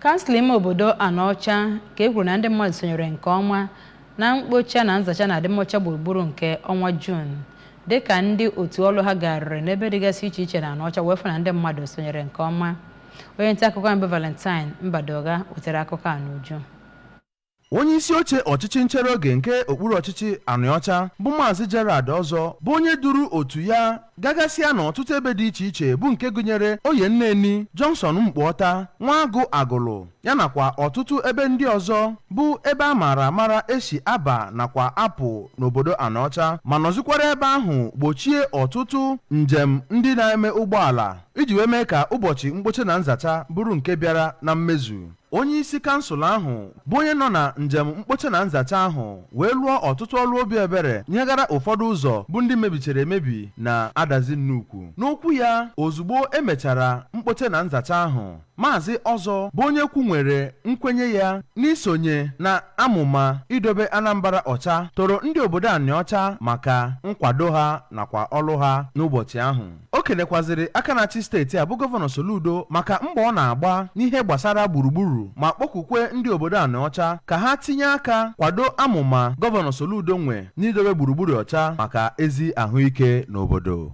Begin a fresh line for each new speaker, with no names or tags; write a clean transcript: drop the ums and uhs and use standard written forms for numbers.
Kansụl ime obodo Anaocha ka e kwuru na ndị mmadụ sonyere nke ọma na mkpocha na nzacha na adịmọcha gburugburu nke ọnwa Juun dịka ndị otu ọrụ ha garịrị n'ebe dịgasị iche iche na Anaocha wee fụ na ndị mmadụ sonyere nke ọma. Onye nta akụkọ mbe Valentine Mbadoga wetere akụkọ a n'uju.
Onye isi oche ọchịchị nchere oge nke okpuru ọchịchị Anaocha bụ Maazị Gerard Ọzọ bụ onye duru otu ya gagasịa n'ọtụtụ ebe dị iche iche bụ nke gụnyere Oyenneni, Johnson Nkpocha, Nwagụ Agụlụ ya nakwa ọtụtụ ebe ndị ọzọ bụ ebe a maara amara esi aba nakwa apụ n'obodo Anaocha ma nọzikwara ebe ahụ gbochie ọtụtụ njem ndị na-eme ụgbọala iji wee mee ka ụbọchị mkpocha na nzacha bụrụ nke bịara na mmezu. Onye isi kansụl ahụ bụ onye nọ na njem mkpocha na nzacha ahụ wee lụọ ọtụtụ ọrụ obi ebere nyegara ụfọdụ ụzọ bụ ndị mebichara emebi na adazi nnukwu. N'okwu ya ozugbo emechara mkpocha na nzacha ahụ, Maazị Ọzọ bụ onye kwunwere nkwenye ya n'isonye na amụma idobe Anambra ọcha toro ndị obodo Anaocha maka nkwado ha nakwa ọrụ ha n'ụbọchị ahụ. O kelekwaziri aka na-achị steeti a bụ Gọvanọ Soludo maka mbọ ọ na-agba n'ihe gbasara gburugburu ma kpọkukwe ndị obodo Anaocha ka ha tinye aka kwado amụma Gọvanọ Soludo nwe n'idobe gburugburu ọcha maka ezi ahụike n'obodo.